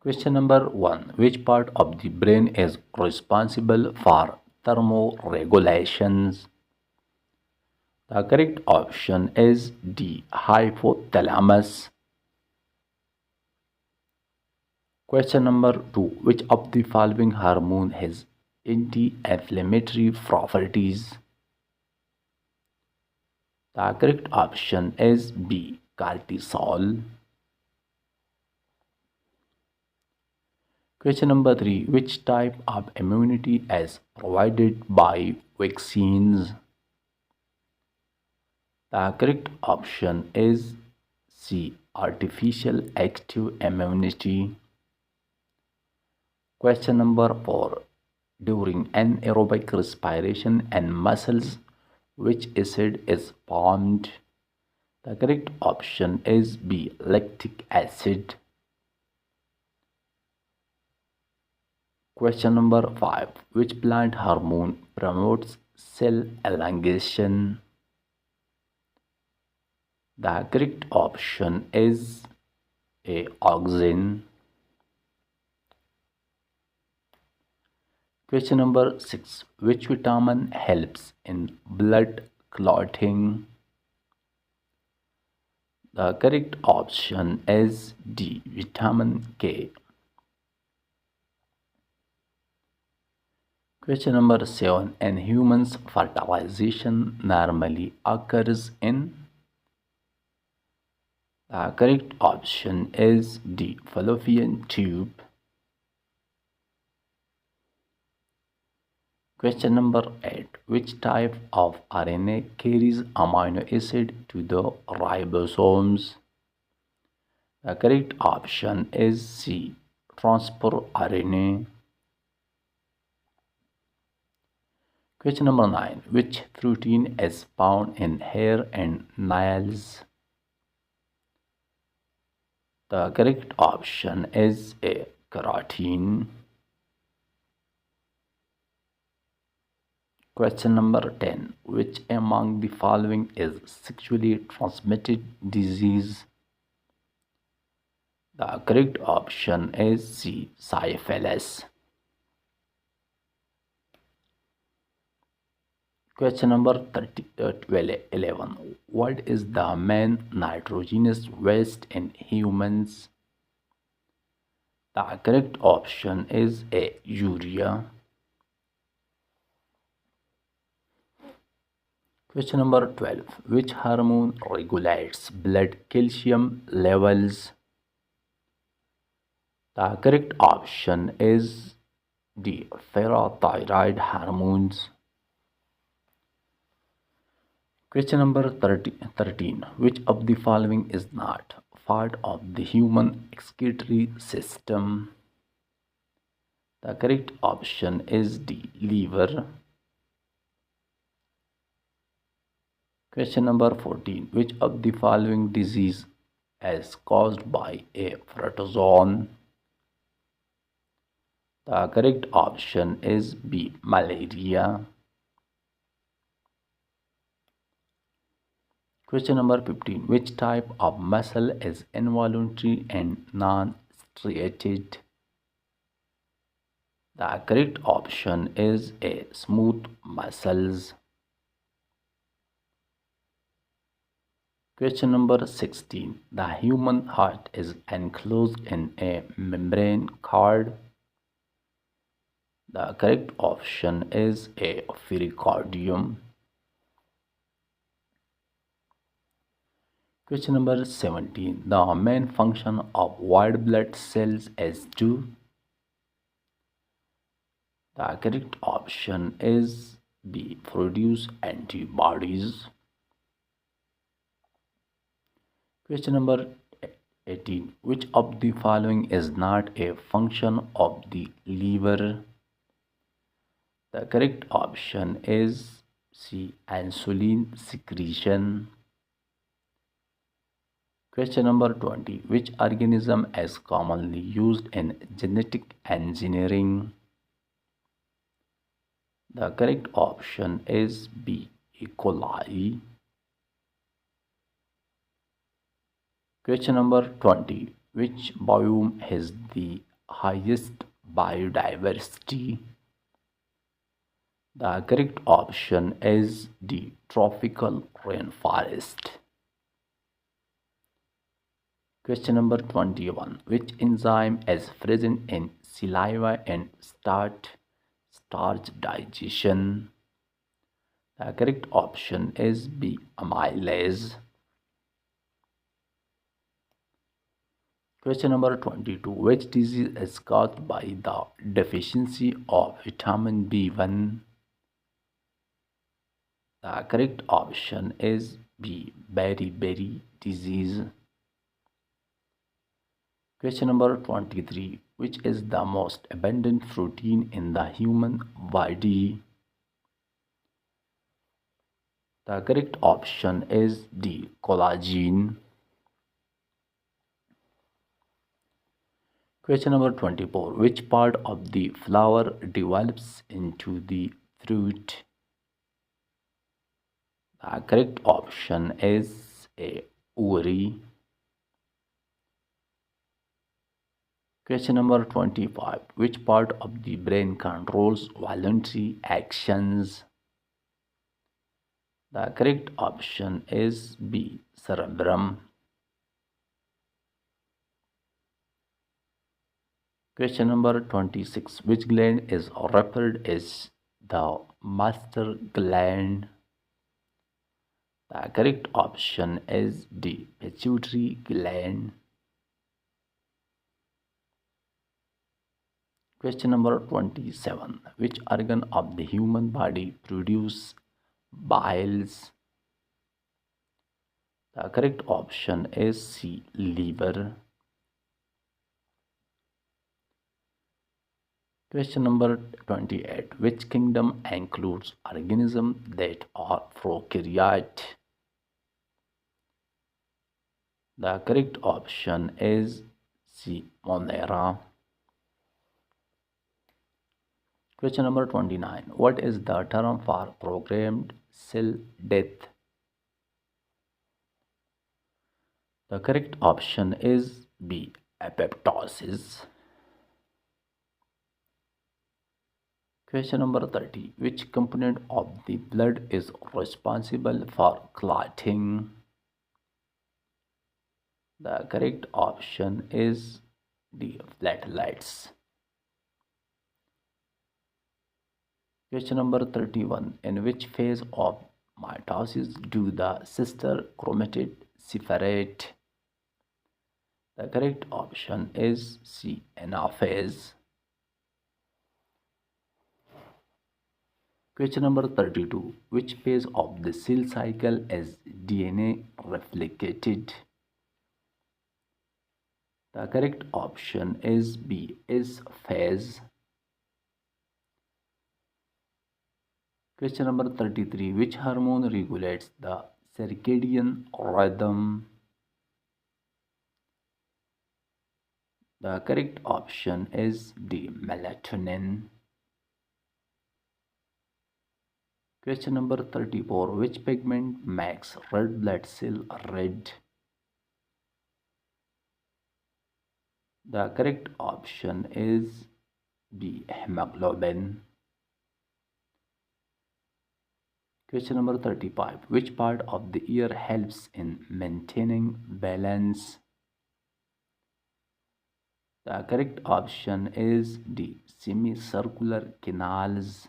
Question number 1. Which part of the brain is responsible for thermoregulations? The correct option is D. Hypothalamus. Question number 2. Which of the following hormone has anti-inflammatory properties? The correct option is B. Cortisol. Question number 3. Which type of immunity is provided by vaccines? The correct option is C. Artificial active immunity. Question number 4. During anaerobic respiration in muscles, which acid is formed? The correct option is B. Lactic acid. Question number 5. Which plant hormone promotes cell elongation? The correct option is A. Auxin. Question number 6. Which vitamin helps in blood clotting? The correct option is D. Vitamin K. Question number 7. In humans, fertilization normally occurs in? The correct option is D. Fallopian tube. Question number 8. Which type of RNA carries amino acid to the ribosomes? The correct option is C. Transport RNA. Question number 9. Which protein is found in hair and nails? The correct option is A. Keratin. Question number 10. Which among the following is sexually transmitted disease? The correct option is C. Syphilis. Question number 11. What is the main nitrogenous waste in humans? The correct option is A. Urea. Question number 12. Which hormone regulates blood calcium levels? The correct option is D. Parathyroid hormones. Question number 13. Which of the following is not part of the human excretory system? The correct option is D. Liver. Question number 14. Which of the following disease is caused by a protozoan? The correct option is B. Malaria. Question number 15. Which type of muscle is involuntary and non-striated? The correct option is A. Smooth muscles. Question number 16. The human heart is enclosed in a membrane called? The correct option is A. Pericardium. Question number 17. The main function of white blood cells is to? The correct option is B. Produce antibodies. Question number 18. Which of the following is not a function of the liver? The correct option is C. Insulin secretion. Question number 20. Which organism is commonly used in genetic engineering? The correct option is B. Ecology. Question number 20. Which biome has the highest biodiversity? The correct option is the tropical rainforest. Question number 21. Which enzyme is present in saliva and starch digestion? The correct option is B. Amylase. Question number 22. Which disease is caused by the deficiency of vitamin B1? The correct option is B. Beriberi disease. Question number 23. Which is the most abundant protein in the human body? The correct option is D. Collagen. Question number 24. Which part of the flower develops into the fruit? The correct option is A. Ovary. Question number 25. Which part of the brain controls voluntary actions? The correct option is B. Cerebrum. Question number 26. Which gland is referred as the master gland? The correct option is D. Pituitary gland. Question number 27. Which organ of the human body produces biles? The correct option is C. Liver. Question number 28. Which kingdom includes organisms that are prokaryote? The correct option is C. Monera. Question number 29. What is the term for programmed cell death? The correct option is B. Apoptosis. Question number 30. Which component of the blood is responsible for clotting? The correct option is D. Platelets. Question number 31. In which phase of mitosis do the sister chromatids separate? The correct option is C. Anaphase. Question number 32. Which phase of the cell cycle is DNA replicated? The correct option is B. S phase. Question number 33. Which hormone regulates the circadian rhythm? The correct option is D. Melatonin. Question number 34. Which pigment makes red blood cell red? The correct option is B. Hemoglobin. Question number 35. Which part of the ear helps in maintaining balance? The correct option is D. Semicircular canals.